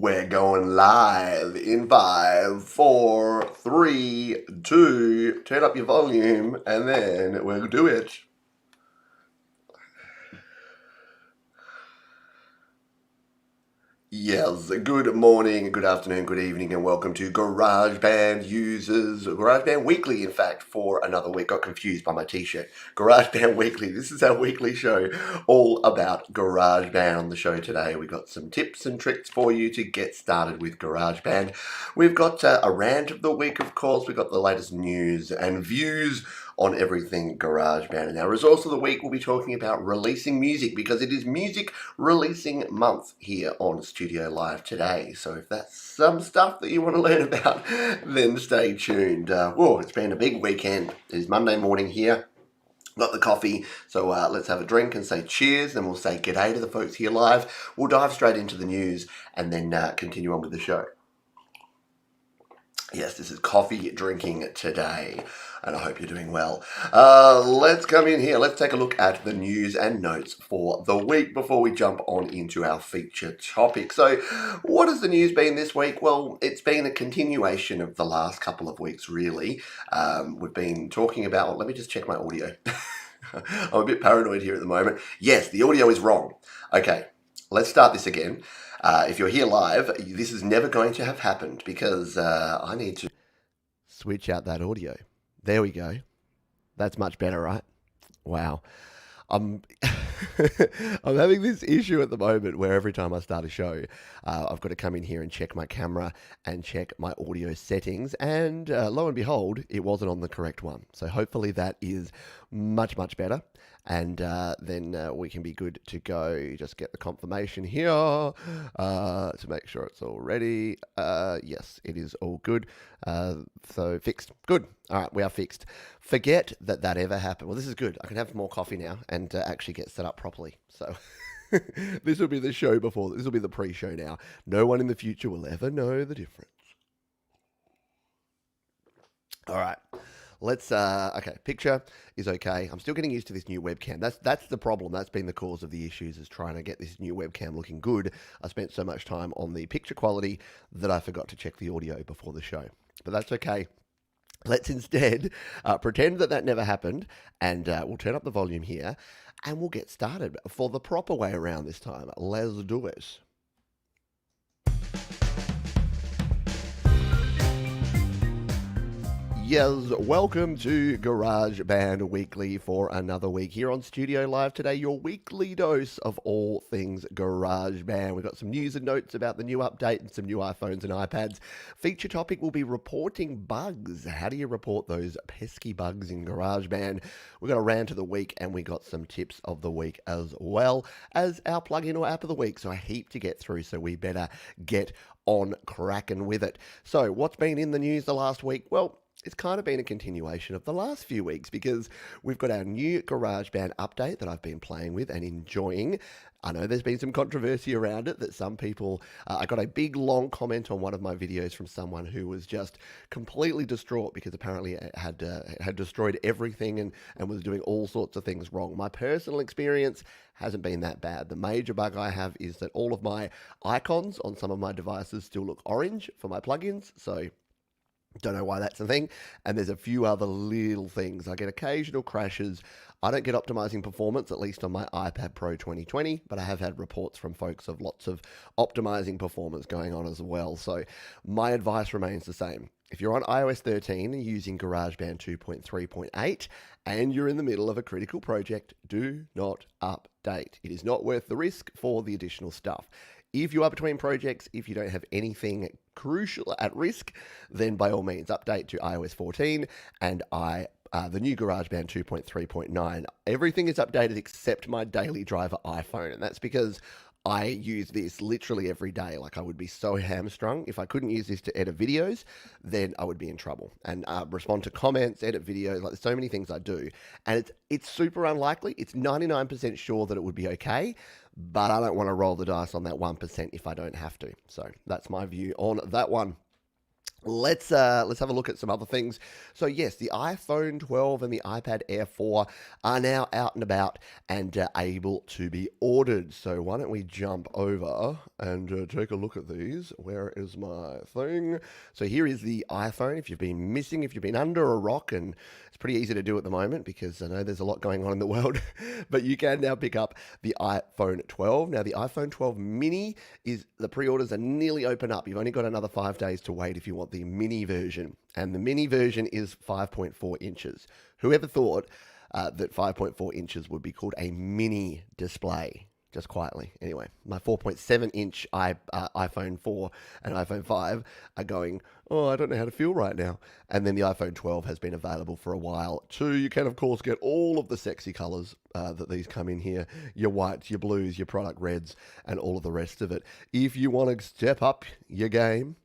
We're going live in 5, 4, 3, 2. Turn up your volume and then we'll do it. Yes, good morning, good afternoon, good evening, and welcome to GarageBand users, GarageBand Weekly, in fact, for another week. Got confused by my t-shirt. GarageBand Weekly, this is our weekly show all about GarageBand. On the show today, we got some tips and tricks for you to get started with GarageBand. We've got a rant of the week, of course. We've got the latest news and views on everything GarageBand. And our resource of the week, we'll be talking about releasing music because it is music releasing month here on Studio Live today. So if that's some stuff that you want to learn about, then stay tuned. It's been a big weekend. It is Monday morning here. Got the coffee, so let's have a drink and say cheers, then we'll say g'day to the folks here live. We'll dive straight into the news and then continue on with the show. Yes, this is coffee drinking today, and I hope you're doing well. Let's come in here. Let's take a look at the news and notes for the week before we jump on into our feature topic. So, what has the news been this week? Well, it's been a continuation of the last couple of weeks, really. We've been talking about... Let me just check my audio. I'm a bit paranoid here at the moment. Yes, the audio is wrong. Okay, let's start this again. If you're here live, this is never going to have happened because I need to switch out that audio. There we go. That's much better, right? Wow. I'm I'm having this issue at the moment where every time I start a show, I've got to come in here and check my camera and check my audio settings. And lo and behold, it wasn't on the correct one. So hopefully that is much, much better. And then we can be good to go. Just get the confirmation here to make sure it's all ready. Yes, it is all good. So fixed. Good. All right, we are fixed. Forget that ever happened. Well, this is good. I can have more coffee now and actually get set up properly. So this will be the show before. This will be the pre-show now. No one in the future will ever know the difference. All right. Let's okay, picture is okay. I'm still getting used to this new webcam. That's the problem. That's been the cause of the issues, is trying to get this new webcam looking good. I spent so much time on the picture quality that I forgot to check the audio before the show. But that's okay. Let's instead pretend that never happened, and we'll turn up the volume here, and we'll get started for the proper way around this time. Let's do it. Yes, welcome to GarageBand Weekly for another week here on Studio Live today, your weekly dose of all things GarageBand. We've got some news and notes about the new update and some new iPhones and iPads. Feature topic will be reporting bugs. How do you report those pesky bugs in GarageBand? We've got a rant of the week and we got some tips of the week as well as our plugin or app of the week. So a heap to get through, so we better get on cracking with it. So what's been in the news the last week? Well, it's kind of been a continuation of the last few weeks because we've got our new GarageBand update that I've been playing with and enjoying. I know there's been some controversy around it that some people... I got a big, long comment on one of my videos from someone who was just completely distraught because apparently it had destroyed everything and was doing all sorts of things wrong. My personal experience hasn't been that bad. The major bug I have is that all of my icons on some of my devices still look orange for my plugins, so... Don't know why that's a thing. And there's a few other little things. I get occasional crashes. I don't get optimizing performance, at least on my iPad Pro 2020, but I have had reports from folks of lots of optimizing performance going on as well. So my advice remains the same. If you're on iOS 13 using GarageBand 2.3.8 and you're in the middle of a critical project, do not update. It is not worth the risk for the additional stuff. If you are between projects, if you don't have anything crucial at risk, then by all means update to iOS 14 and the new GarageBand 2.3.9. Everything is updated except my daily driver iPhone, and that's because I use this literally every day. Like, I would be so hamstrung. If I couldn't use this to edit videos, then I would be in trouble. And respond to comments, edit videos, like there's so many things I do. And it's super unlikely. It's 99% sure that it would be okay, but I don't want to roll the dice on that 1% if I don't have to. So that's my view on that one. Let's have a look at some other things. So yes, the iPhone 12 and the iPad Air 4 are now out and about and able to be ordered. So why don't we jump over and take a look at these? Where is my thing? So here is the iPhone. If you've been missing, if you've been under a rock, and it's pretty easy to do at the moment because I know there's a lot going on in the world, but you can now pick up the iPhone 12. Now the iPhone 12 mini is, the pre-orders are nearly open up. You've only got another 5 days to wait if you want the mini version, and the mini version is 5.4 inches. Whoever thought that 5.4 inches would be called a mini display? Just quietly. Anyway, my 4.7 inch iPhone 4 and iPhone 5 are going, oh, I don't know how to feel right now. And then the iPhone 12 has been available for a while too. You can, of course, get all of the sexy colors that these come in here, your whites, your blues, your product reds, and all of the rest of it. If you want to step up your game,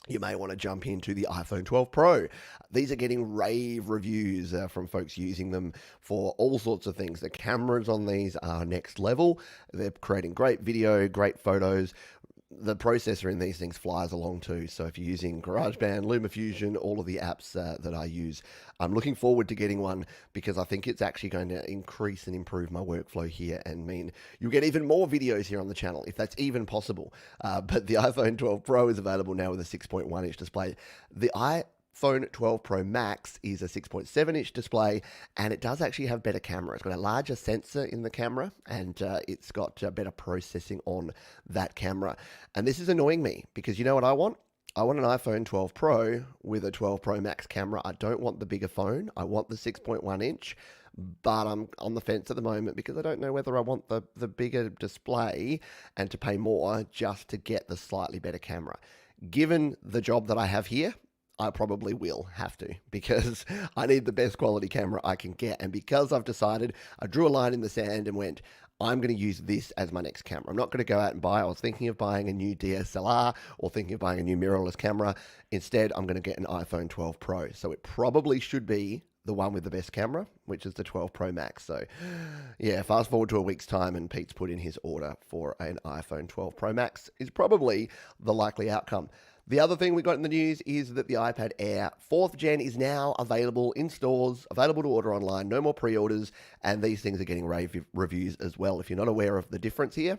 you may want to jump into the iPhone 12 Pro. These are getting rave reviews from folks using them for all sorts of things. The cameras on these are next level. They're creating great video, great photos. The processor in these things flies along too. So if you're using GarageBand, LumaFusion, all of the apps that I use, I'm looking forward to getting one because I think it's actually going to increase and improve my workflow here and mean you'll get even more videos here on the channel, if that's even possible. But the iPhone 12 Pro is available now with a 6.1 inch display. The iPhone 12 Pro Max is a 6.7 inch display, and it does actually have better camera. It's got a larger sensor in the camera, and it's got better processing on that camera. And this is annoying me because you know what I want? I want an iPhone 12 Pro with a 12 Pro Max camera. I don't want the bigger phone. I want the 6.1 inch, but I'm on the fence at the moment because I don't know whether I want the bigger display and to pay more just to get the slightly better camera. Given the job that I have here, I probably will have to because I need the best quality camera I can get. And because I've decided, I drew a line in the sand and went, I'm going to use this as my next camera. I'm not going to go out and buy, I was thinking of buying a new DSLR or thinking of buying a new mirrorless camera. Instead, I'm going to get an iPhone 12 Pro. So it probably should be the one with the best camera, which is the 12 Pro Max. So yeah, fast forward to a week's time and Pete's put in his order for an iPhone 12 Pro Max is probably the likely outcome. The other thing we got in the news is that the iPad Air 4th Gen is now available in stores, available to order online, no more pre-orders, and these things are getting rave reviews as well. If you're not aware of the difference here,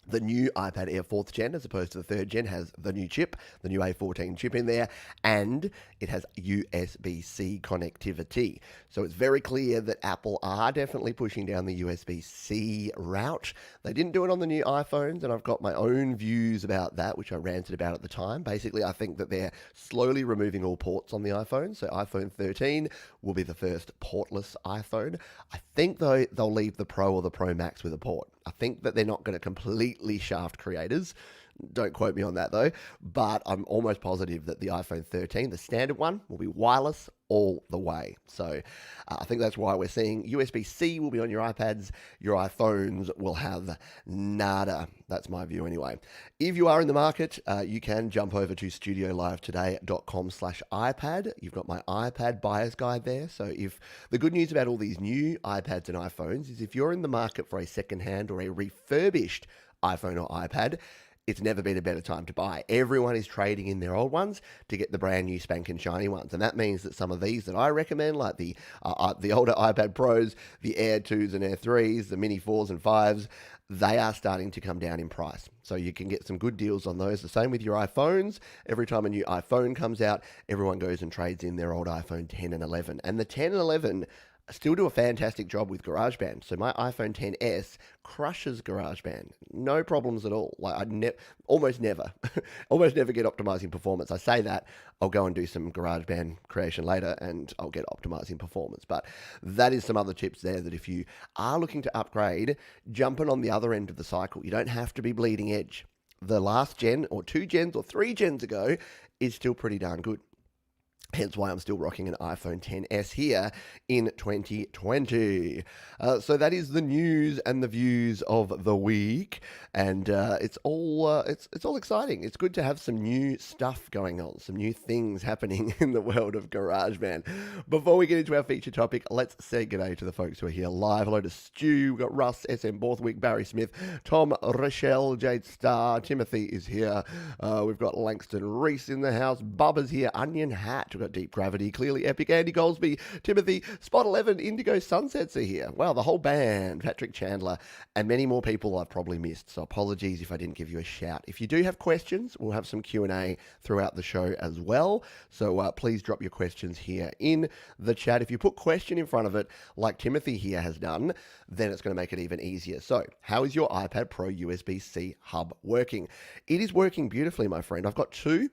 the new iPad Air 4th Gen, as opposed to the 3rd Gen, has the new chip, the new A14 chip in there, and it has USB-C connectivity. So it's very clear that Apple are definitely pushing down the USB-C route. They didn't do it on the new iPhones, and I've got my own views about that, which I ranted about at the time. Basically, I think that they're slowly removing all ports on the iPhone. So iPhone 13 will be the first portless iPhone. I think, though, they'll leave the Pro or the Pro Max with a port. I think that they're not going to completely shaft creators. Don't quote me on that though, but I'm almost positive that the iPhone 13, the standard one, will be wireless all the way. So I think that's why we're seeing USB-C will be on your iPads, your iPhones will have nada. That's my view anyway. If you are in the market, you can jump over to studiolivetoday.com/iPad. You've got my iPad buyer's guide there. So if the good news about all these new iPads and iPhones is if you're in the market for a second-hand or a refurbished iPhone or iPad, it's never been a better time to buy. Everyone is trading in their old ones to get the brand new spanking shiny ones. And that means that some of these that I recommend, like the older iPad Pros, the Air 2s and Air 3s, the Mini 4s and 5s, they are starting to come down in price. So you can get some good deals on those. The same with your iPhones. Every time a new iPhone comes out, everyone goes and trades in their old iPhone 10 and 11. And the 10 and 11 still do a fantastic job with GarageBand. So my iPhone XS crushes GarageBand. No problems at all. Like almost never get optimizing performance. I say that, I'll go and do some GarageBand creation later and I'll get optimizing performance. But that is some other tips there that if you are looking to upgrade, jumping on the other end of the cycle, you don't have to be bleeding edge. The last gen or 2 gens or 3 gens ago is still pretty darn good. Hence why I'm still rocking an iPhone XS here in 2020. So that is the news and the views of the week, and it's all exciting. It's good to have some new stuff going on, some new things happening in the world of GarageBand. Before we get into our feature topic, let's say g'day to the folks who are here live. Hello to Stu, we've got Russ, SM Borthwick, Barry Smith, Tom, Rochelle, Jade Star, Timothy is here. We've got Langston Reese in the house, Bubba's here, Onion Hat. We've got Deep Gravity, Clearly Epic, Andy Goldsby, Timothy, Spot 11, Indigo Sunsets are here. Wow, the whole band, Patrick Chandler, and many more people I've probably missed. So apologies if I didn't give you a shout. If you do have questions, we'll have some Q&A throughout the show as well. So please drop your questions here in the chat. If you put question in front of it, like Timothy here has done, then it's going to make it even easier. So how is your iPad Pro USB-C hub working? It is working beautifully, my friend. I've got two.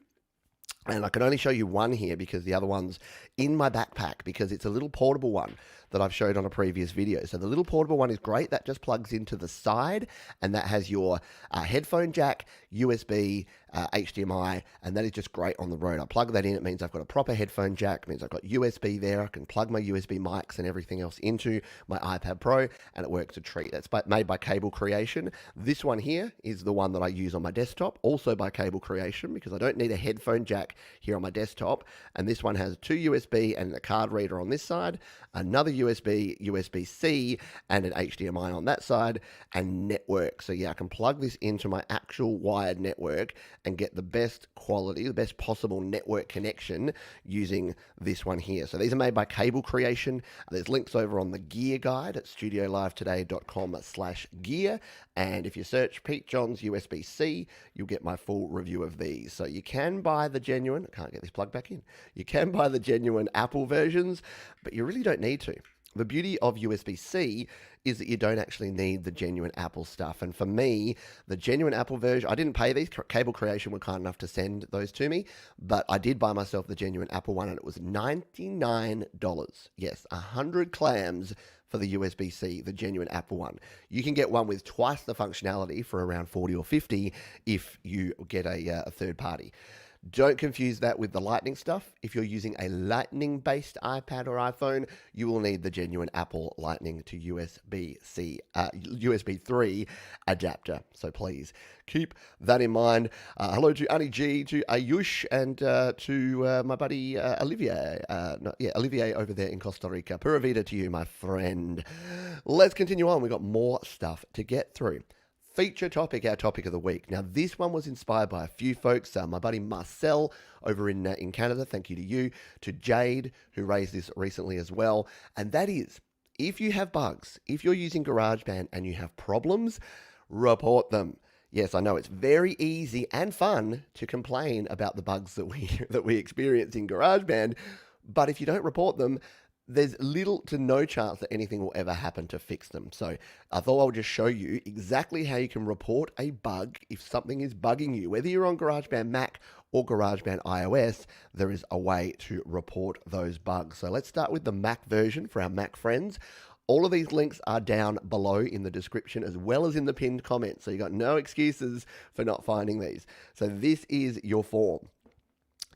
And I can only show you one here because the other one's in my backpack because it's a little portable one that I've showed on a previous video. So the little portable one is great. That just plugs into the side and that has your headphone jack, USB, HDMI, and that is just great on the road. I plug that in. It means I've got a proper headphone jack. It means I've got USB there. I can plug my USB mics and everything else into my iPad Pro and it works a treat. That's made by Cable Creation. This one here is the one that I use on my desktop, also by Cable Creation because I don't need a headphone jack here on my desktop. And this one has two USB and a card reader on this side, another USB, USB-C, and an HDMI on that side, and network. So yeah, I can plug this into my actual wired network and get the best quality, the best possible network connection using this one here. So these are made by Cable Creation. There's links over on the gear guide at studiolivetoday.com/gear. And if you search Pete Johns USB-C, you'll get my full review of these. So you can buy the genuine, I can't get this plug back in. You can buy the genuine Apple versions, but you really don't need to. The beauty of USB-C is that you don't actually need the genuine Apple stuff. And for me, the genuine Apple version, I didn't pay these. Cable Creation were kind enough to send those to me, but I did buy myself the genuine Apple one and it was $99. Yes, 100 clams for the USB-C, the genuine Apple one. You can get one with twice the functionality for around 40 or 50 if you get a third party. Don't confuse that with the Lightning stuff. If you're using a Lightning-based iPad or iPhone, you will need the genuine Apple Lightning to USB-C, USB 3 adapter. So please keep that in mind. Hello to Annie G, to Ayush, and to my buddy Olivier. Olivier over there in Costa Rica. Pura vida to you, my friend. Let's continue on. We've got more stuff to get through. Feature topic, our topic of the week. Now, this one was inspired by a few folks. My buddy Marcel over in Canada, thank you to you. To Jade, who raised this recently as well. And that is, if you have bugs, if you're using GarageBand and you have problems, report them. Yes, I know it's very easy and fun to complain about the bugs that we experience in GarageBand, but if you don't report them, there's little to no chance that anything will ever happen to fix them. So I thought I would just show you exactly how you can report a bug if something is bugging you. Whether you're on GarageBand Mac or GarageBand iOS, there is a way to report those bugs. So let's start with the Mac version for our Mac friends. All of these links are down below in the description as well as in the pinned comments. So you got no excuses for not finding these. So this is your form.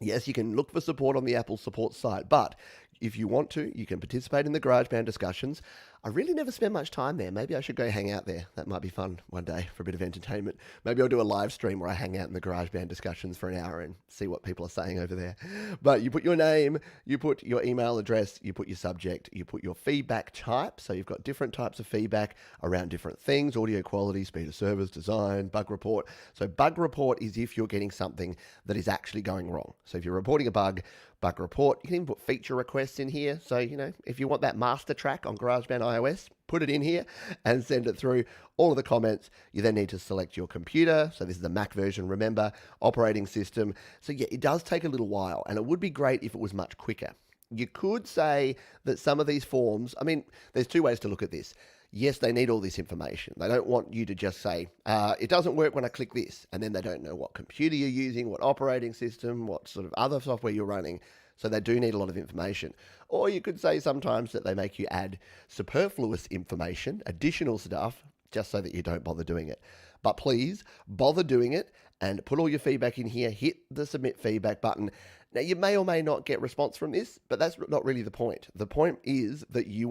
Yes, you can look for support on the Apple support site, but if you want to, you can participate in the GarageBand discussions. I really never spend much time there. Maybe I should go hang out there. That might be fun one day for a bit of entertainment. Maybe I'll do a live stream where I hang out in the GarageBand discussions for an hour and see what people are saying over there. But you put your name, you put your email address, you put your subject, you put your feedback type. So you've got different types of feedback around different things: audio quality, speed of service, design, bug report. So bug report is if you're getting something that is actually going wrong. So if you're reporting a bug report. You can even put feature requests in here. So, if you want that master track on GarageBand iOS, put it in here and send it through. All of the comments, you then need to select your computer. So this is the Mac version, remember, operating system. So yeah, it does take a little while, and it would be great if it was much quicker. You could say that some of these forms, there's two ways to look at this. Yes, they need all this information. They don't want you to just say, it doesn't work when I click this, and then they don't know what computer you're using, what operating system, what sort of other software you're running. So they do need a lot of information. Or you could say sometimes that they make you add superfluous information, additional stuff, just so that you don't bother doing it. But please, bother doing it and put all your feedback in here, hit the submit feedback button. Now, you may or may not get response from this, but that's not really the point. The point is that we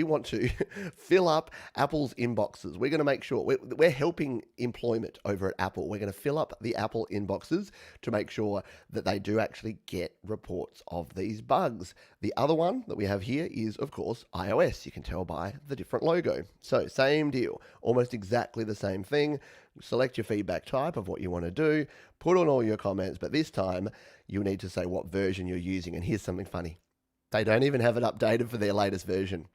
want to fill up Apple's inboxes. We're going to make sure we're helping employment over at Apple. We're going to fill up the Apple inboxes to make sure that they do actually get reports of these bugs. The other one that we have here is, of course, iOS. You can tell by the different logo. So same deal, almost exactly the same thing. Select your feedback type of what you want to do, put on all your comments, but this time you'll need to say what version you're using. And here's something funny. They don't even have it updated for their latest version.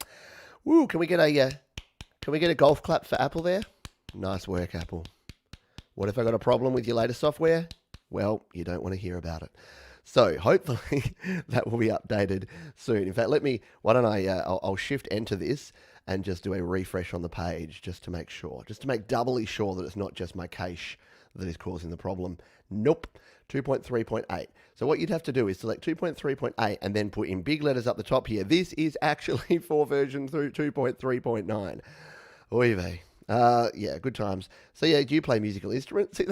Woo, can we get a golf clap for Apple there? Nice work, Apple. What if I got a problem with your latest software? Well, you don't want to hear about it. So hopefully that will be updated soon. In fact, why don't I'll shift enter this and just do a refresh on the page just to make sure, just to make doubly sure that it's not just my cache that is causing the problem. Nope, 2.3.8. So what you'd have to do is select 2.3.8 and then put in big letters up the top here. This is actually for version 2.3.9. Oy vey. Yeah, good times. So yeah, do you play musical instruments? See,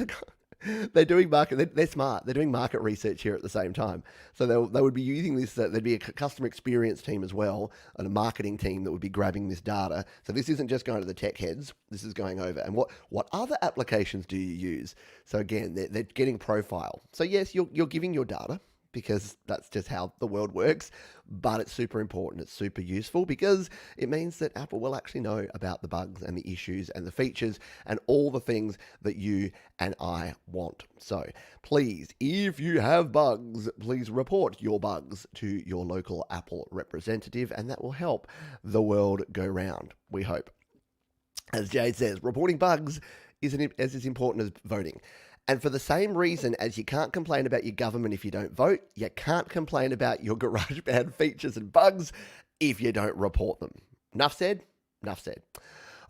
they're doing they're smart. They're doing market research here at the same time. So they would be using this, there'd be a customer experience team as well, and a marketing team that would be grabbing this data. So this isn't just going to the tech heads, this is going over. And what other applications do you use? So again, they're getting profile. So yes, you're giving your data, because that's just how the world works, but it's super important, it's super useful, because it means that Apple will actually know about the bugs and the issues and the features and all the things that you and I want. So please, if you have bugs, please report your bugs to your local Apple representative, and that will help the world go round, we hope. As Jade says, reporting bugs is as important as voting. And for the same reason as you can't complain about your government if you don't vote, you can't complain about your GarageBand features and bugs if you don't report them. Enough said? Enough said.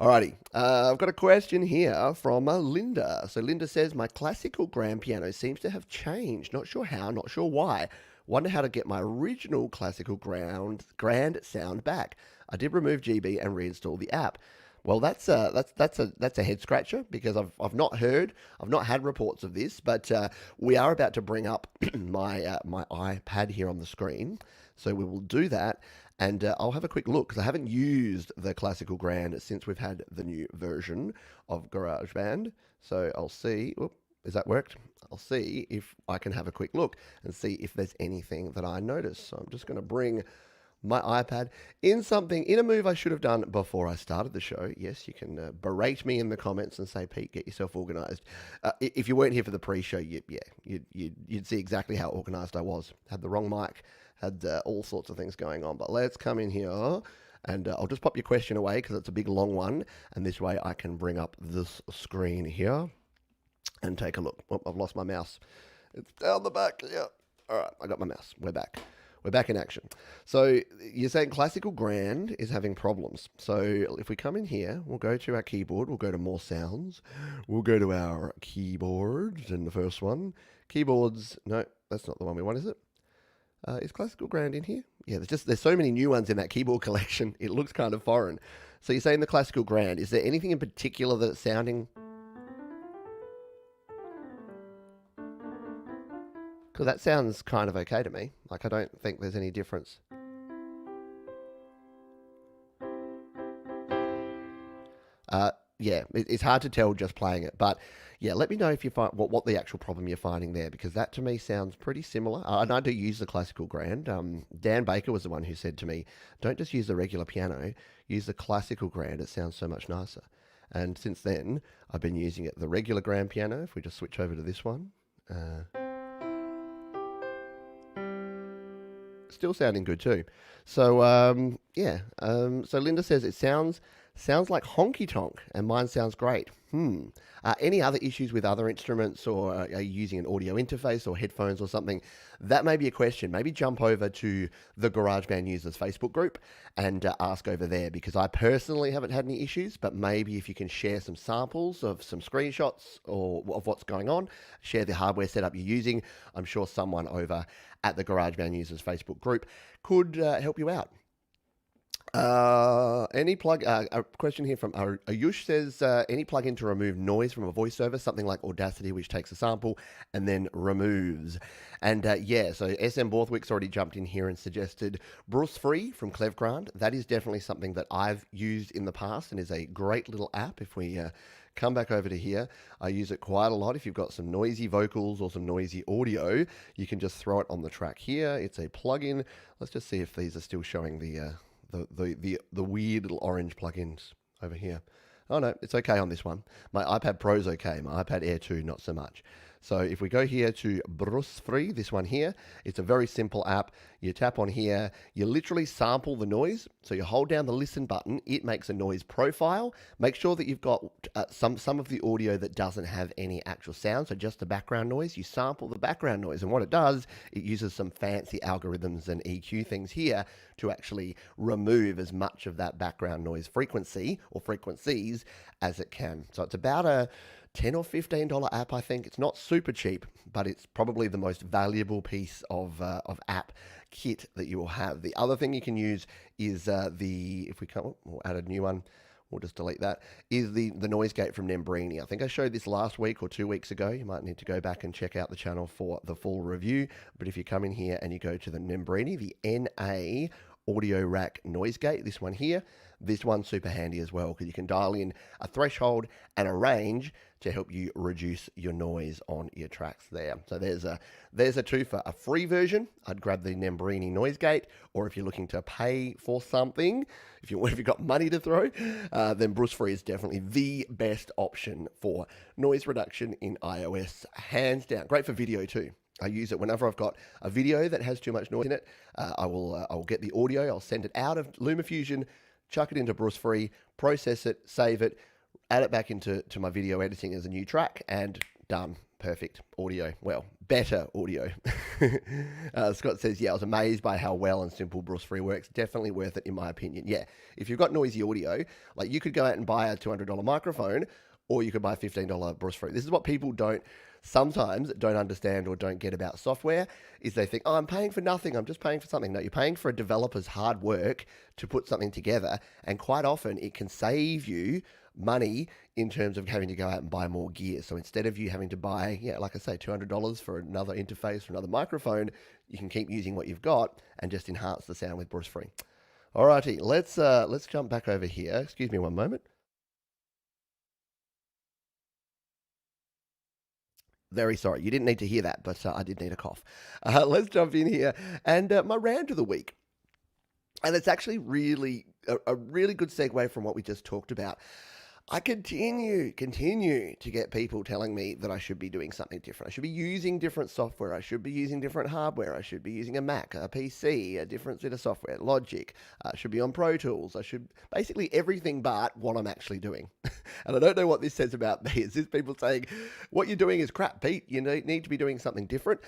Alrighty, I've got a question here from Linda. So Linda says, my classical grand piano seems to have changed. Not sure how, not sure why. Wonder how to get my original classical grand sound back. I did remove GB and reinstall the app. Well, that's a head scratcher, because I've not had reports of this, but we are about to bring up my iPad here on the screen, so we will do that, and I'll have a quick look, because I haven't used the classical grand since we've had the new version of GarageBand. So I'll see. Has that worked? I'll see if I can have a quick look and see if there's anything that I notice. So I'm just going to bring my iPad in a move I should have done before I started the show. Yes, you can berate me in the comments and say, Pete, get yourself organized. If you weren't here for the pre-show, you'd see exactly how organized I was. Had the wrong mic, had all sorts of things going on. But let's come in here, and I'll just pop your question away, because it's a big long one, and this way I can bring up this screen here and take a look. Oh, I've lost my mouse. It's down the back. Yeah. All right, I got my mouse. We're back. We're back in action. So you're saying classical grand is having problems. So if we come in here, we'll go to our keyboard, we'll go to more sounds, we'll go to our keyboards, and the first one, keyboards, no, that's not the one we want, is it? Is classical grand in here? Yeah, there's so many new ones in that keyboard collection, it looks kind of foreign. So you're saying the classical grand, is there anything in particular that's sounding? Because that sounds kind of okay to me. Like, I don't think there's any difference. Yeah, it's hard to tell just playing it. But yeah, let me know if you find what the actual problem you're finding there, because that to me sounds pretty similar. And I do use the classical grand. Dan Baker was the one who said to me, don't just use the regular piano, use the classical grand. It sounds so much nicer. And since then, I've been using it, the regular grand piano. If we just switch over to this one. Still sounding good too. So yeah. So Linda says it sounds like honky tonk, and mine sounds great. Any other issues with other instruments, or are you using an audio interface or headphones or something? That may be a question. Maybe jump over to the GarageBand users Facebook group and ask over there, because I personally haven't had any issues, but maybe if you can share some samples of some screenshots or of what's going on, share the hardware setup you're using. I'm sure someone over at the GarageBand users Facebook group could help you out. Any plug? A question here from Ayush says, any plugin to remove noise from a voiceover, something like Audacity, which takes a sample and then removes. And yeah, so SM Borthwick's already jumped in here and suggested Bruce Free from Clevgrant. That is definitely something that I've used in the past and is a great little app. If we come back over to here, I use it quite a lot. If you've got some noisy vocals or some noisy audio, you can just throw it on the track here. It's a plugin. Let's just see if these are still showing the weird little orange plugins over here. Oh no, it's okay on this one. My iPad Pro's okay. My iPad Air 2, not so much. So if we go here to Bruce Free, this one here, it's a very simple app. You tap on here, you literally sample the noise. So you hold down the listen button, it makes a noise profile. Make sure that you've got some of the audio that doesn't have any actual sound, so just the background noise. You sample the background noise, and what it does, it uses some fancy algorithms and EQ things here to actually remove as much of that background noise frequency or frequencies as it can. So it's about a $10 or $15 app, I think. It's not super cheap, but it's probably the most valuable piece of app kit that you will have. The other thing you can use is if we'll add a new one, we'll just delete that, is the noise gate from Nembrini. I think I showed this last week or 2 weeks ago. You might need to go back and check out the channel for the full review. But if you come in here and you go to the Nembrini, the NA Audio Rack Noise Gate, this one here, this one's super handy as well because you can dial in a threshold and a range to help you reduce your noise on your tracks there. So there's a two for a free version. I'd grab the Nembrini Noise Gate, or if you're looking to pay for something, if you've got money to throw, then Bruce Free is definitely the best option for noise reduction in iOS, hands down. Great for video too. I use it whenever I've got a video that has too much noise in it. I will get the audio, I'll send it out of LumaFusion, chuck it into Bruce Free, process it, save it, add it back into my video editing as a new track, and done. Perfect audio. Well, better audio. Scott says, yeah, I was amazed by how well and simple Bruce Free works. Definitely worth it in my opinion. Yeah, if you've got noisy audio, like you could go out and buy a $200 microphone, or you could buy a $15 Bruce Free. This is what people sometimes don't understand or don't get about software, is they think, oh, I'm paying for nothing, I'm just paying for something. No, you're paying for a developer's hard work to put something together, and quite often it can save you money in terms of having to go out and buy more gear. So instead of you having to buy, like I say, $200 for another interface, for another microphone, you can keep using what you've got and just enhance the sound with Bruce Free. Alrighty, let's jump back over here. Excuse me one moment. Very sorry. You didn't need to hear that, but I did need a cough. Let's jump in here. And my rant of the week. And it's actually really a really good segue from what we just talked about. I continue to get people telling me that I should be doing something different. I should be using different software. I should be using different hardware. I should be using a Mac, a PC, a different set of software, Logic. I should be on Pro Tools. I should basically everything but what I'm actually doing. And I don't know what this says about me. Is this people saying, what you're doing is crap, Pete. You need to be doing something different.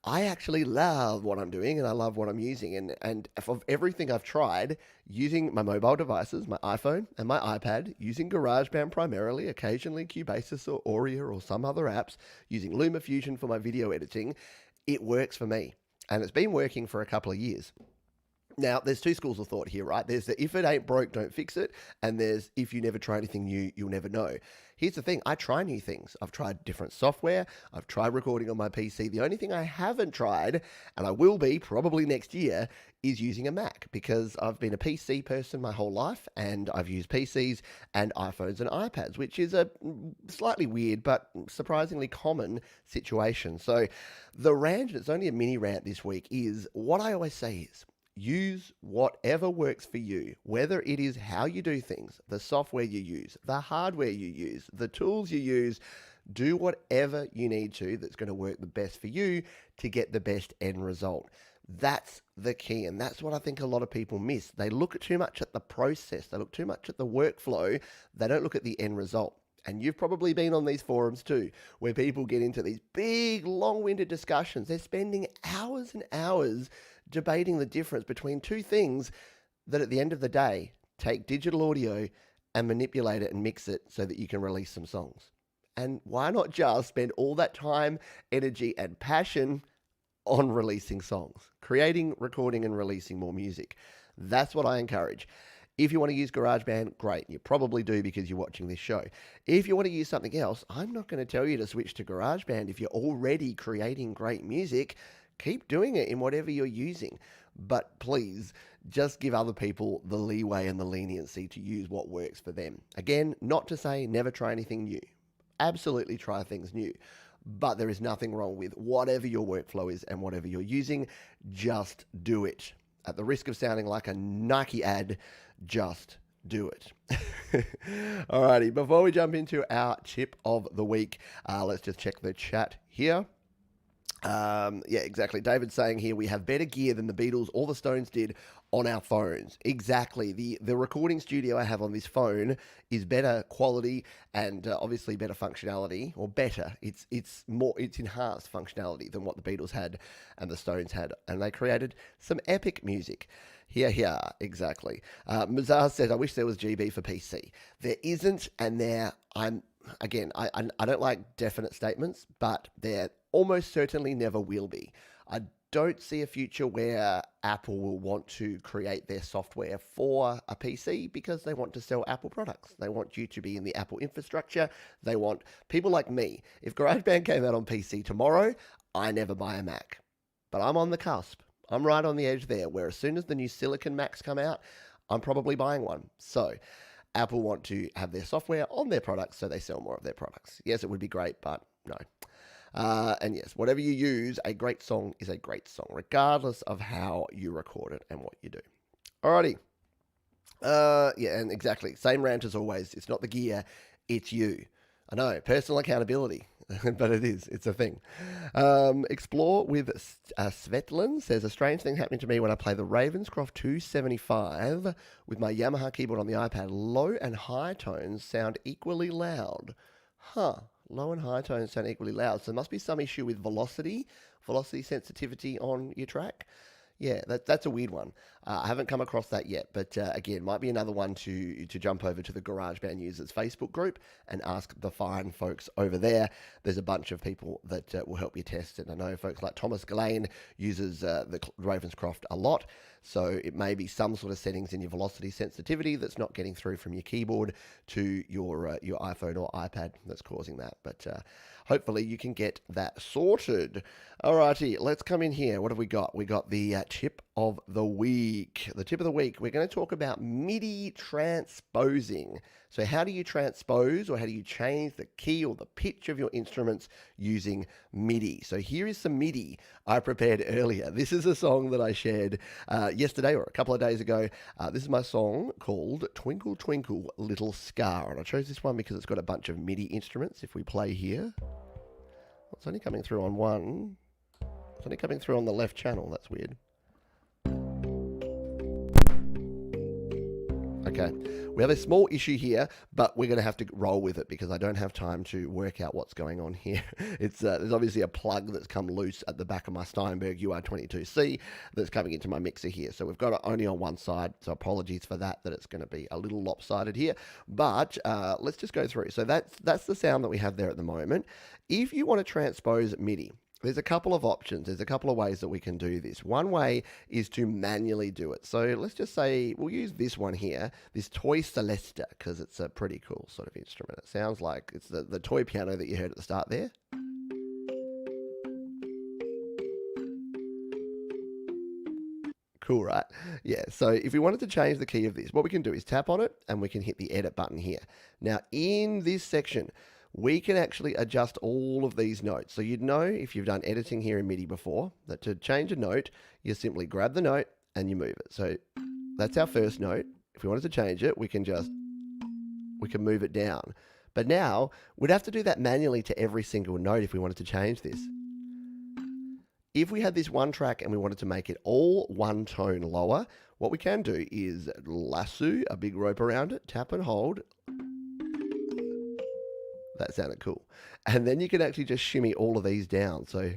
I actually love what I'm doing and I love what I'm using. And of everything I've tried, using my mobile devices, my iPhone and my iPad, using GarageBand primarily, occasionally Cubasis or Auria or some other apps, using LumaFusion for my video editing, it works for me. And it's been working for a couple of years. Now, there's two schools of thought here, right? There's the if it ain't broke, don't fix it. And there's if you never try anything new, you'll never know. Here's the thing. I try new things. I've tried different software. I've tried recording on my PC. The only thing I haven't tried, and I will be probably next year, is using a Mac, because I've been a PC person my whole life and I've used PCs and iPhones and iPads, which is a slightly weird but surprisingly common situation. So the rant, and it's only a mini rant this week, is what I always say is, use whatever works for you, whether it is how you do things, the software you use, the hardware you use, the tools you use. Do whatever you need to that's going to work the best for you to get the best end result. That's the key, and that's what I think a lot of people miss. They look too much at the process, they look too much at the workflow, they don't look at the end result. And you've probably been on these forums too, where people get into these big, long-winded discussions. They're spending hours and hours debating the difference between two things that at the end of the day take digital audio and manipulate it and mix it so that you can release some songs. And why not just spend all that time, energy, and passion on releasing songs, creating, recording, and releasing more music? That's what I encourage. If you want to use GarageBand, great. You probably do because you're watching this show. If you want to use something else, I'm not going to tell you to switch to GarageBand. If you're already creating great music, keep doing it in whatever you're using. But please, just give other people the leeway and the leniency to use what works for them. Again, not to say never try anything new. Absolutely try things new. But there is nothing wrong with whatever your workflow is and whatever you're using, just do it. At the risk of sounding like a Nike ad, just do it. Alrighty, before we jump into our tip of the week, let's just check the chat here. Yeah, exactly. David's saying here we have better gear than the Beatles or the Stones did on our phones. Exactly. The recording studio I have on this phone is better quality and obviously better functionality, or better. It's enhanced functionality than what the Beatles had and the Stones had, and they created some epic music. Here, exactly. Mazar says, I wish there was GB for PC. There isn't, and I don't like definite statements, but there almost certainly never will be. I don't see a future where Apple will want to create their software for a PC because they want to sell Apple products. They want you to be in the Apple infrastructure. They want people like me. If GarageBand came out on PC tomorrow, I never buy a Mac. But I'm on the cusp. I'm right on the edge there, where as soon as the new Silicon Macs come out, I'm probably buying one. So Apple want to have their software on their products so they sell more of their products. Yes, it would be great, but no. And yes, whatever you use, a great song is a great song, regardless of how you record it and what you do. Alrighty. Yeah, and exactly. Same rant as always. It's not the gear, it's you. I know, personal accountability, but it is. It's a thing. Explore with Svetlin says, a strange thing happening to me when I play the Ravenscroft 275 with my Yamaha keyboard on the iPad. Low and high tones sound equally loud. Huh. Low and high tones sound equally loud. So there must be some issue with velocity sensitivity on your track. Yeah, that's a weird one. I haven't come across that yet, but again, might be another one to jump over to the GarageBand users Facebook group and ask the fine folks over there. There's a bunch of people that will help you test it. I know folks like Thomas Gillane uses the Ravenscroft a lot, so it may be some sort of settings in your velocity sensitivity that's not getting through from your keyboard to your iPhone or iPad that's causing that. But hopefully you can get that sorted. Alrighty, let's come in here. What have we got? We got the tip of the week. The tip of the week, we're going to talk about MIDI transposing. So how do you transpose, or how do you change the key or the pitch of your instruments using MIDI? So here is some MIDI I prepared earlier. This is a song that I shared yesterday or a couple of days ago. This is my song called Twinkle Twinkle Little Star. And I chose this one because it's got a bunch of MIDI instruments. If we play here, it's only coming through on one. It's only coming through on the left channel. That's weird. Okay, we have a small issue here, but we're going to have to roll with it because I don't have time to work out what's going on here. There's obviously a plug that's come loose at the back of my Steinberg UR22C that's coming into my mixer here. So we've got it only on one side, so apologies for that it's going to be a little lopsided here. But let's just go through. So that's the sound that we have there at the moment. If you want to transpose MIDI, there's a couple of options. There's a couple of ways that we can do this. One way is to manually do it. So let's just say we'll use this one here, this Toy Celesta, because it's a pretty cool sort of instrument. It sounds like it's the toy piano that you heard at the start there. Cool, right? Yeah, so if we wanted to change the key of this, what we can do is tap on it and we can hit the edit button here. Now, in this section, we can actually adjust all of these notes. So you'd know if you've done editing here in MIDI before that to change a note, you simply grab the note and you move it. So that's our first note. If we wanted to change it, we can move it down. But now we'd have to do that manually to every single note if we wanted to change this. If we had this one track and we wanted to make it all one tone lower, what we can do is lasso a big rope around it, tap and hold. That sounded cool. And then you can actually just shimmy all of these down. So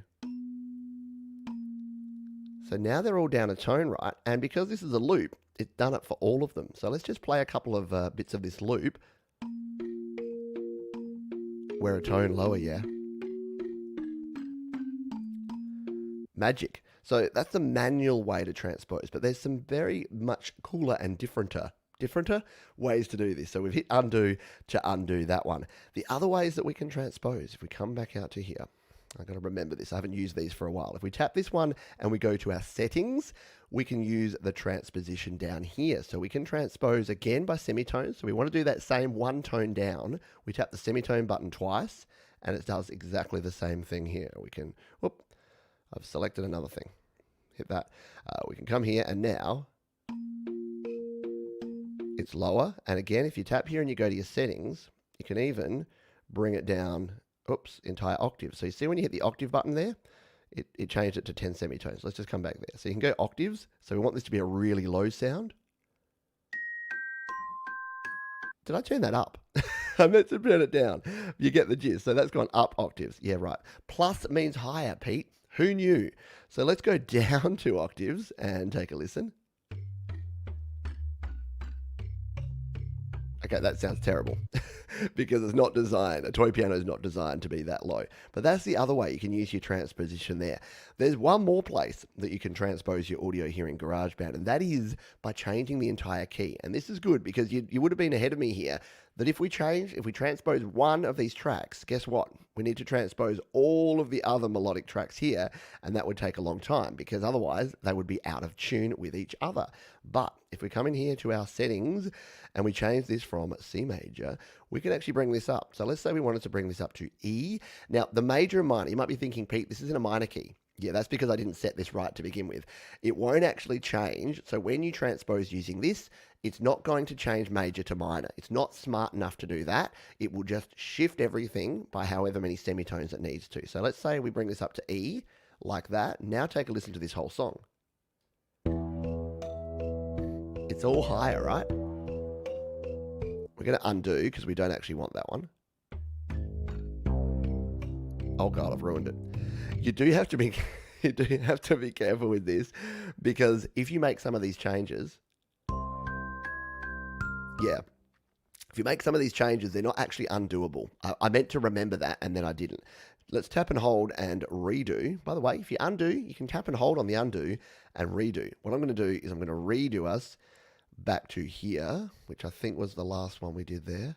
now they're all down a tone, right? And because this is a loop, it's done it for all of them. So let's just play a couple of bits of this loop. We're a tone lower, yeah. Magic. So that's the manual way to transpose, but there's some very much cooler and differenter differenter ways to do this. So we've hit undo to undo that one. The other ways that we can transpose, if we come back out to here, I've got to remember this. I haven't used these for a while. If we tap this one and we go to our settings, we can use the transposition down here. So we can transpose again by semitones. So we want to do that same one tone down. We tap the semitone button twice and it does exactly the same thing here. We can, whoop, I've selected another thing. Hit that. We can come here and now it's lower. And again, if you tap here and you go to your settings, you can even bring it down, oops, entire octave. So you see when you hit the octave button there, it changed it to 10 semitones. Let's just come back there. So you can go octaves. So we want this to be a really low sound. Did I turn that up? I meant to turn it down. You get the gist. So that's gone up octaves. Yeah, right. Plus means higher, Pete. Who knew? So let's go down 2 octaves and take a listen. Okay, that sounds terrible because it's not designed. A toy piano is not designed to be that low. But that's the other way you can use your transposition there. There's one more place that you can transpose your audio here in GarageBand, and that is by changing the entire key. And this is good because you would have been ahead of me here that if we transpose one of these tracks, guess what? We need to transpose all of the other melodic tracks here, and that would take a long time because otherwise they would be out of tune with each other. But if we come in here to our settings and we change this from C major, we can actually bring this up. So let's say we wanted to bring this up to E. Now, the major and minor, you might be thinking, Pete, this isn't a minor key. Yeah, that's because I didn't set this right to begin with. It won't actually change. So when you transpose using this, it's not going to change major to minor. It's not smart enough to do that. It will just shift everything by however many semitones it needs to. So let's say we bring this up to E like that. Now take a listen to this whole song. It's all higher, right? We're going to undo because we don't actually want that one. Oh God, I've ruined it. You do have to be careful with this because if you make some of these changes, yeah, if you make some of these changes, they're not actually undoable. I meant to remember that and then I didn't. Let's tap and hold and redo. By the way, if you undo, you can tap and hold on the undo and redo. What I'm going to do is I'm going to redo us back to here, which I think was the last one we did there.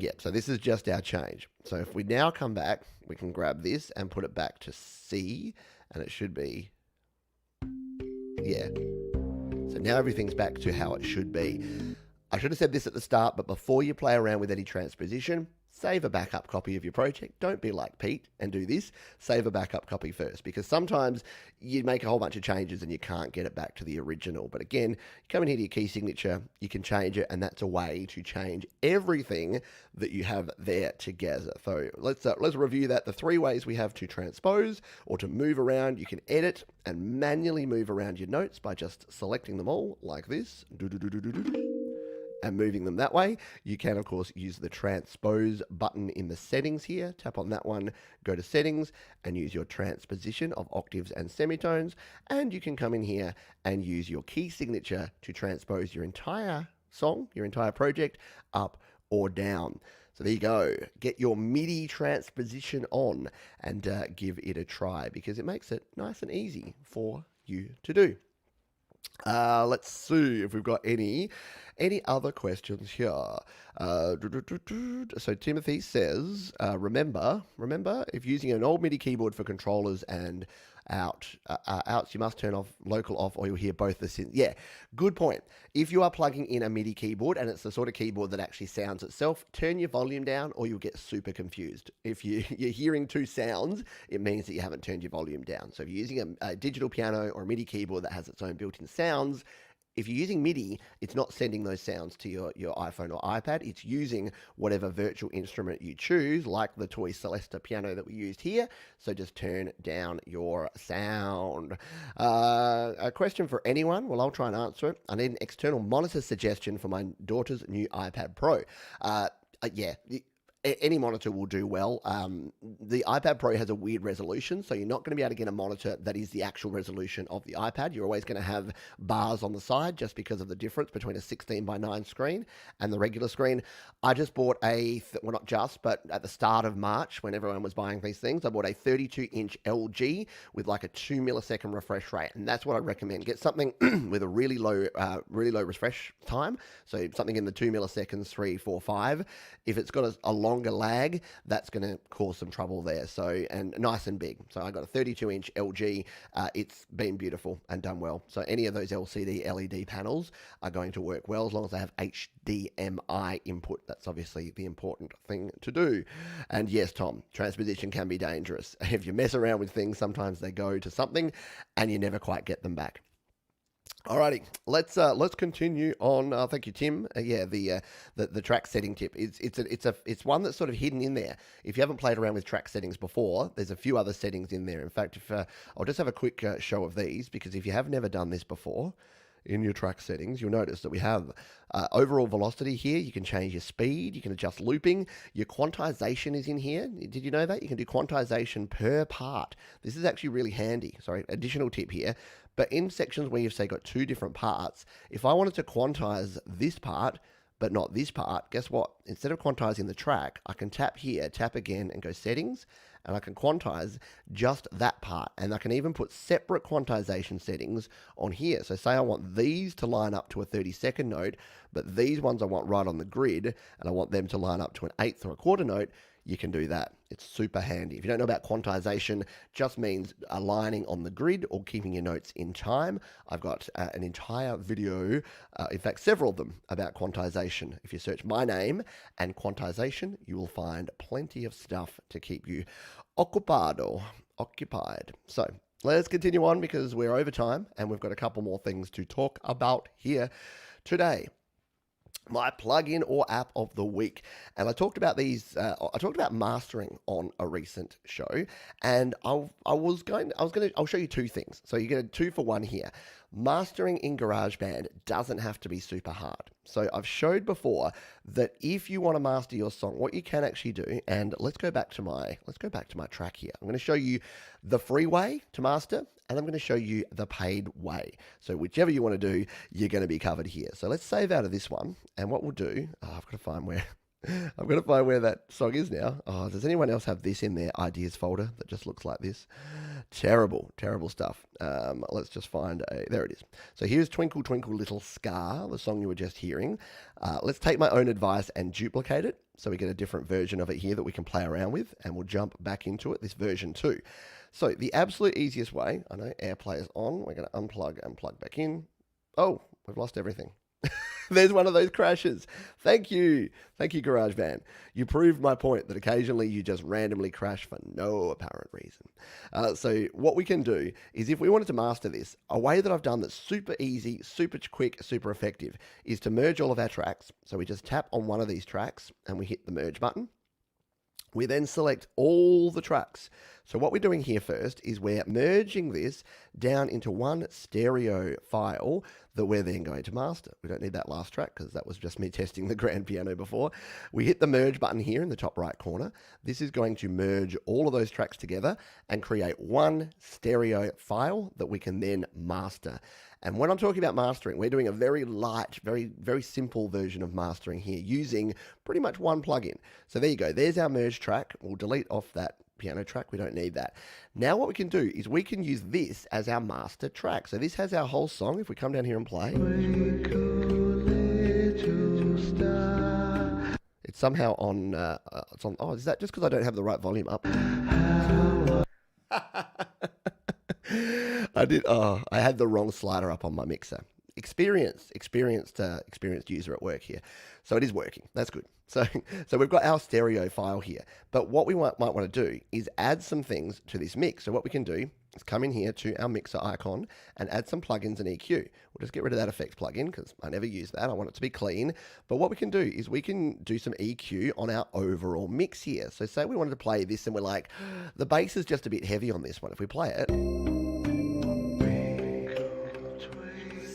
Yeah, so this is just our change. So if we now come back, we can grab this and put it back to C, and it should be, yeah. So now everything's back to how it should be. I should have said this at the start, but before you play around with any transposition, save a backup copy of your project. Don't be like Pete and do this. Save a backup copy first, because sometimes you make a whole bunch of changes and you can't get it back to the original. But again, you come in here to your key signature, you can change it, and that's a way to change everything that you have there together. So let's review that. The 3 ways we have to transpose or to move around. You can edit and manually move around your notes by just selecting them all like this. And moving them that way. You can, of course, use the transpose button in the settings here. Tap on that one, go to settings, and use your transposition of octaves and semitones. And you can come in here and use your key signature to transpose your entire song, your entire project, up or down. So there you go. Get your MIDI transposition on and give it a try because it makes it nice and easy for you to do. Let's see if we've got any other questions here. So Timothy says, remember, if using an old MIDI keyboard for controllers and outs, you must turn off local off or you'll hear both the synths. Yeah, good point. If you are plugging in a MIDI keyboard and it's the sort of keyboard that actually sounds itself, turn your volume down or you'll get super confused. If you're hearing 2 sounds, it means that you haven't turned your volume down. So if you're using a digital piano or a MIDI keyboard that has its own built-in sounds, if you're using MIDI, it's not sending those sounds to your iPhone or iPad. It's using whatever virtual instrument you choose, like the toy Celesta piano that we used here. So just turn down your sound. A question for anyone? Well, I'll try and answer it. I need an external monitor suggestion for my daughter's new iPad Pro. Yeah. any monitor will do well. The iPad Pro has a weird resolution, so you're not going to be able to get a monitor that is the actual resolution of the iPad. You're always going to have bars on the side just because of the difference between a 16:9 screen and the regular screen. I just bought well, not just, but at the start of March, when everyone was buying these things, I bought a 32-inch LG with like a 2 millisecond refresh rate, and that's what I recommend. Get something with a really low refresh time, so something in the 2 milliseconds, 3, 4, 5. If it's got a longer lag, that's going to cause some trouble there. So, and nice and big. So I got a 32-inch LG. It's been beautiful and done well. So any of those LCD LED panels are going to work well as long as they have HDMI input. That's obviously the important thing to do. And yes, Tom, transposition can be dangerous. If you mess around with things, sometimes they go to something and you never quite get them back. Alrighty, let's continue on. Thank you, Tim. Yeah, the track setting tip. It's one that's sort of hidden in there. If you haven't played around with track settings before, there's a few other settings in there. In fact, if I'll just have a quick show of these, because if you have never done this before, in your track settings, you'll notice that we have overall velocity here. You can change your speed. You can adjust looping. Your quantization is in here. Did you know that? You can do quantization per part. This is actually really handy. Sorry, additional tip here. But in sections where you've, say, got two different parts, if I wanted to quantize this part, but not this part, guess what? Instead of quantizing the track, I can tap here, tap again, and go settings, and I can quantize just that part. And I can even put separate quantization settings on here. So say I want these to line up to a 30-second note, but these ones I want right on the grid, and I want them to line up to an eighth or a quarter note, you can do that. It's super handy. If you don't know about quantization, just means aligning on the grid or keeping your notes in time. I've got an entire video, in fact, several of them, about quantization. If you search my name and quantization, you will find plenty of stuff to keep you occupied. So let's continue on because we're over time and we've got a couple more things to talk about here today. My plugin or app of the week. And I talked about these, I talked about mastering on a recent show, and I'll show you two things. So you get a 2-for-1 here. Mastering in GarageBand doesn't have to be super hard. So I've showed before that if you want to master your song, what you can actually do, and let's go back to my track here. I'm going to show you the free way to master, and I'm going to show you the paid way. So whichever you want to do, you're going to be covered here. So let's save out of this one, and what we'll do, I've got to find where that song is now. Oh, does anyone else have this in their ideas folder that just looks like this? Terrible stuff. Let's just find there it is. So here's Twinkle Twinkle Little Star, the song you were just hearing. Let's take my own advice and duplicate it so we get a different version of it here that we can play around with, and we'll jump back into it, this version 2. So the absolute easiest way, I know AirPlay is on, we're going to unplug and plug back in. Oh, we've lost everything. There's one of those crashes. Thank you, GarageBand. You proved my point that occasionally you just randomly crash for no apparent reason. So what we can do is, if we wanted to master this, a way that I've done that's super easy, super quick, super effective, is to merge all of our tracks. So we just tap on one of these tracks and we hit the merge button. We then select all the tracks. So what we're doing here first is we're merging this down into one stereo file that we're then going to master. We don't need that last track because that was just me testing the grand piano before. We hit the merge button here in the top right corner. This is going to merge all of those tracks together and create one stereo file that we can then master. And when I'm talking about mastering, we're doing a very light, very simple version of mastering here using pretty much one plugin. So there you go. There's our merge track. We'll delete off that piano track. We don't need that. Now what we can do is we can use this as our master track. So this has our whole song. If we come down here and play, it's somehow on, it's on, oh, is that just because I don't have the right volume up? I had the wrong slider up on my mixer. Experienced user at work here. So it is working. That's good. So we've got our stereo file here. But what we might want to do is add some things to this mix. So what we can do is come in here to our mixer icon and add some plugins and EQ. We'll just get rid of that effects plugin because I never use that. I want it to be clean. But what we can do is we can do some EQ on our overall mix here. So say we wanted to play this and we're like, the bass is just a bit heavy on this one. If we play it,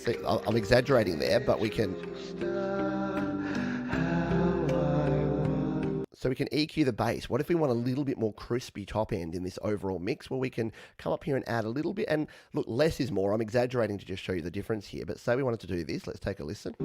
see, I'm exaggerating there, but we can. So we can EQ the bass. What if we want a little bit more crispy top end in this overall mix? Well, we can come up here and add a little bit. And look, less is more. I'm exaggerating to just show you the difference here. But say we wanted to do this. Let's take a listen.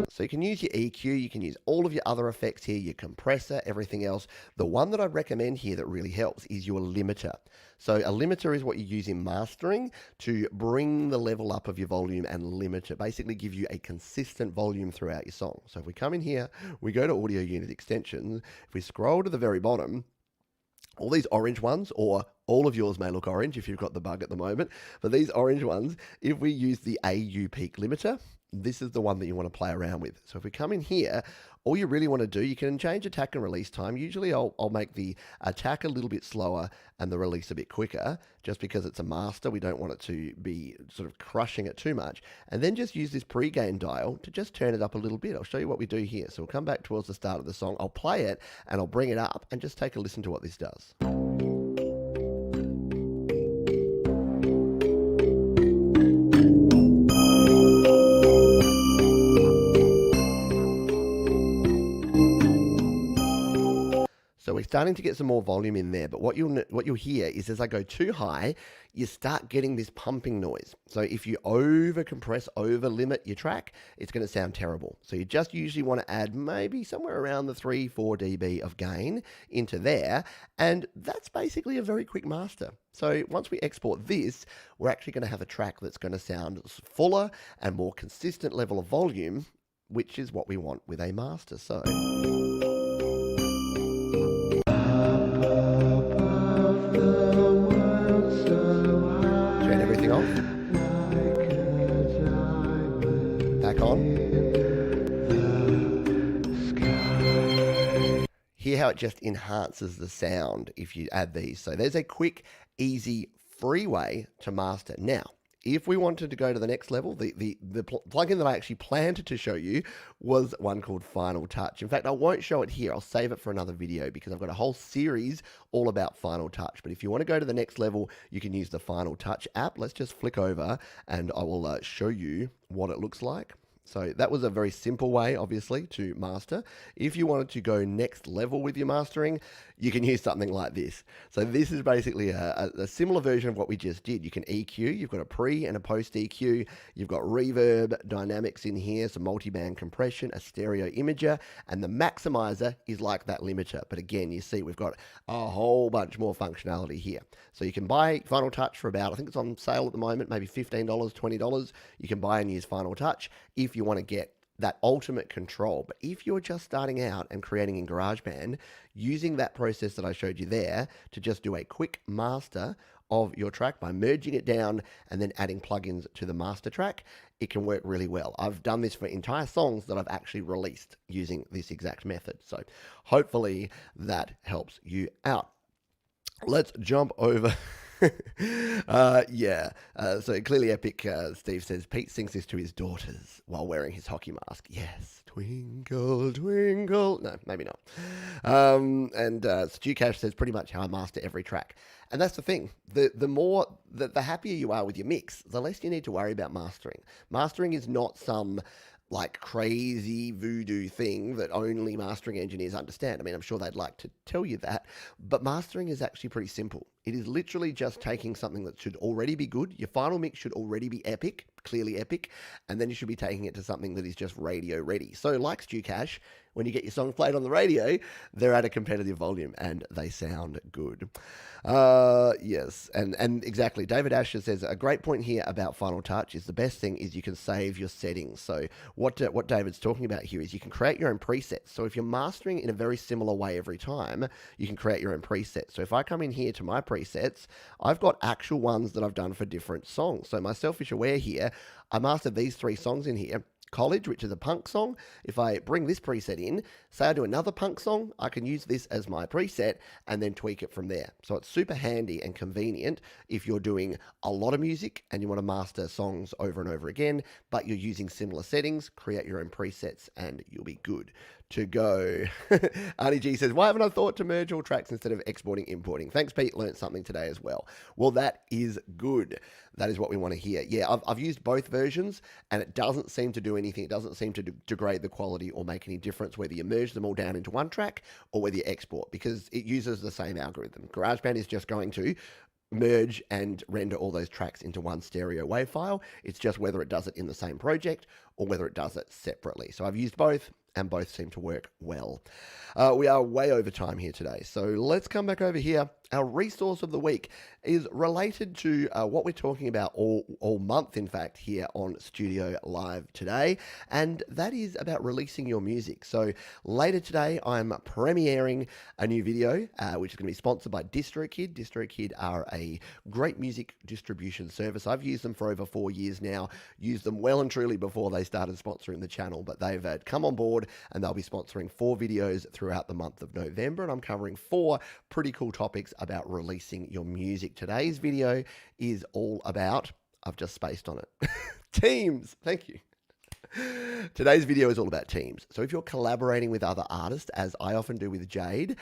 So you can use your EQ, you can use all of your other effects here, your compressor, everything else. The one that I'd recommend here that really helps is your limiter. So a limiter is what you use in mastering to bring the level up of your volume and limit it, basically give you a consistent volume throughout your song. So if we come in here, we go to audio unit extensions, if we scroll to the very bottom, all these orange ones, or all of yours may look orange if you've got the bug at the moment, but these orange ones, if we use the AU peak limiter, this is the one that you want to play around with. So if we come in here, all you really want to do, you can change attack and release time. Usually I'll make the attack a little bit slower and the release a bit quicker, just because it's a master. We don't want it to be sort of crushing it too much. And then just use this pre-gain dial to just turn it up a little bit. I'll show you what we do here. So we'll come back towards the start of the song. I'll play it and I'll bring it up and just take a listen to what this does. So we're starting to get some more volume in there, but what you'll hear is as I go too high, you start getting this pumping noise. So if you over compress, over limit your track, it's going to sound terrible. So you just usually want to add maybe somewhere around the 3-4 dB of gain into there, and that's basically a very quick master. So once we export this, we're actually going to have a track that's going to sound fuller and more consistent level of volume, which is what we want with a master. So turn everything off. Back on. Hear how it just enhances the sound if you add these. So there's a quick, easy, free way to master. Now, if we wanted to go to the next level, the plugin that I actually planned to show you was one called Final Touch. In fact, I won't show it here. I'll save it for another video because I've got a whole series all about Final Touch. But if you want to go to the next level, you can use the Final Touch app. Let's just flick over and I will show you what it looks like. So that was a very simple way, obviously, to master. If you wanted to go next level with your mastering, you can use something like this. So this is basically a similar version of what we just did. You can EQ, you've got a pre and a post EQ, you've got reverb, dynamics in here, some multi-band compression, a stereo imager, and the maximizer is like that limiter. But again, you see we've got a whole bunch more functionality here. So you can buy Final Touch for about, I think it's on sale at the moment, maybe $15, $20. You can buy and use Final Touch if you want to get that ultimate control. But if you're just starting out and creating in GarageBand, using that process that I showed you there to just do a quick master of your track by merging it down and then adding plugins to the master track, it can work really well. I've done this for entire songs that I've actually released using this exact method. So hopefully that helps you out. Let's jump over. So clearly epic. Steve says Pete sings this to his daughters while wearing his hockey mask. Yes, twinkle, twinkle. No, maybe not. Stu Cash says pretty much how I master every track. And that's the thing. The happier you are with your mix, the less you need to worry about mastering. Mastering is not some like crazy voodoo thing that only mastering engineers understand. I mean, I'm sure they'd like to tell you that, but mastering is actually pretty simple. It is literally just taking something that should already be good. Your final mix should already be epic, clearly epic, and then you should be taking it to something that is just radio ready. So like Stu Cash, when you get your songs played on the radio, they're at a competitive volume and they sound good. Yes, and exactly. David Asher says a great point here about Final Touch is the best thing is you can save your settings. So what David's talking about here is you can create your own presets. So if you're mastering in a very similar way every time, you can create your own presets. So if I come in here to my presets, I've got actual ones that I've done for different songs. So my Selfish Aware here, I mastered these 3 songs in here College, which is a punk song. If I bring this preset in, say I do another punk song, I can use this as my preset and then tweak it from there. So it's super handy and convenient if you're doing a lot of music and you want to master songs over and over again, but you're using similar settings. Create your own presets and you'll be good to go. Arnie G says, why haven't I thought to merge all tracks instead of exporting, importing? Thanks, Pete. Learned something today as well. Well, that is good. That is what we want to hear. Yeah, I've used both versions and it doesn't seem to do anything. It doesn't seem to degrade the quality or make any difference whether you merge them all down into one track or whether you export, because it uses the same algorithm. GarageBand is just going to merge and render all those tracks into one stereo WAV file. It's just whether it does it in the same project or whether it does it separately. So I've used both and both seem to work well. We are way over time here today, so let's come back over here. Our resource of the week is related to what we're talking about all month, in fact, here on Studio Live today, and that is about releasing your music. So later today, I'm premiering a new video, which is going to be sponsored by DistroKid. DistroKid are a great music distribution service. I've used them for over 4 years now, used them well and truly before they started sponsoring the channel, but they've come on board and they'll be sponsoring 4 videos throughout the month of November, and I'm covering 4 pretty cool topics about releasing your music. Today's video is all about, I've just spaced on it, teams. Thank you. Today's video is all about teams. So if you're collaborating with other artists, as I often do with Jade,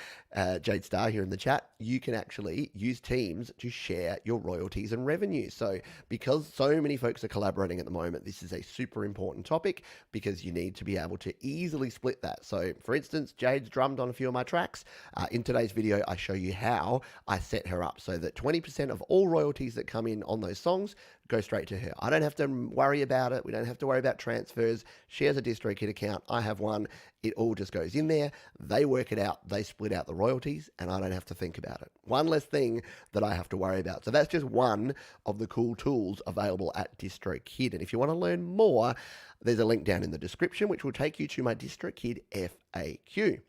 Jade Star here in the chat, you can actually use teams to share your royalties and revenue. So because so many folks are collaborating at the moment, this is a super important topic because you need to be able to easily split that. So for instance, Jade's drummed on a few of my tracks. In today's video, I show you how I set her up so that 20% of all royalties that come in on those songs go straight to her. I don't have to worry about it. We don't have to worry about transfers. She has a DistroKid account. I have one. It all just goes in there. They work it out. They split out the royalties, and I don't have to think about it. One less thing that I have to worry about. So that's just one of the cool tools available at DistroKid. And if you want to learn more, there's a link down in the description, which will take you to my DistroKid FAQ.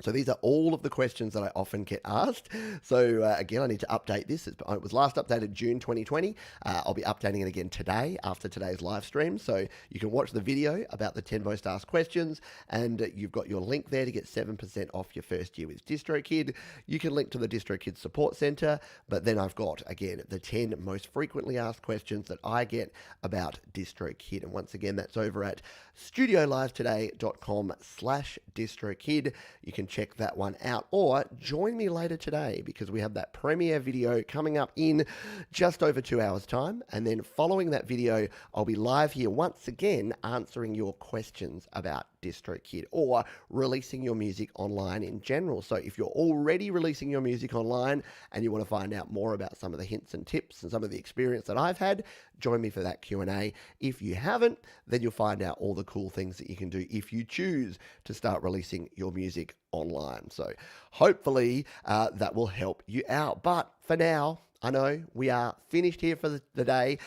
So these are all of the questions that I often get asked. So again, I need to update this. It was last updated June 2020. I'll be updating it again today after today's live stream. So you can watch the video about the 10 most asked questions, and you've got your link there to get 7% off your first year with DistroKid. You can link to the DistroKid Support Center, but then I've got, again, the 10 most frequently asked questions that I get about DistroKid. And once again, that's over at studiolivetoday.com/DistroKid. You can check that one out, or join me later today because we have that premiere video coming up in just over 2 hours time, and then following that video I'll be live here once again answering your questions about DistroKid or releasing your music online in general. So if you're already releasing your music online and you want to find out more about some of the hints and tips and some of the experience that I've had, join me for that Q&A. If you haven't, then you'll find out all the cool things that you can do if you choose to start releasing your music online. So hopefully that will help you out. But for now, I know we are finished here for the day,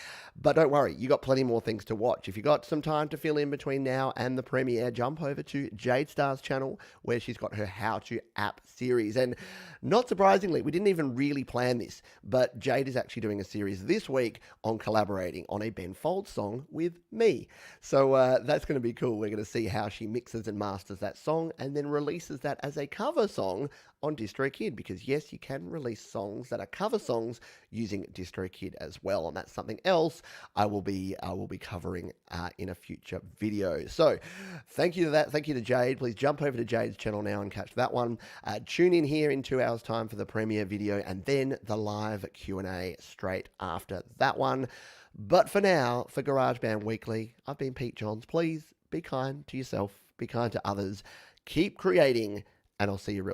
but don't worry, you got plenty more things to watch. If you got some time to fill in between now and the premiere, jump over to Jade Star's channel where she's got her How to App series. And not surprisingly, we didn't even really plan this, but Jade is actually doing a series this week on collaborating on a Ben Folds song with me. So that's going to be cool. We're going to see how she mixes and masters that song and then releases that as a cover song on DistroKid, because yes, you can release songs that are cover songs using DistroKid as well, and that's something else I will be covering in a future video. So thank you to that. Thank you to Jade. Please jump over to Jade's channel now and catch that one. Tune in here in 2 hours time for the premiere video and then the live Q&A straight after that one. But for now, for GarageBand Weekly, I've been Pete Johns. Please be kind to yourself, be kind to others, keep creating, and I'll see you real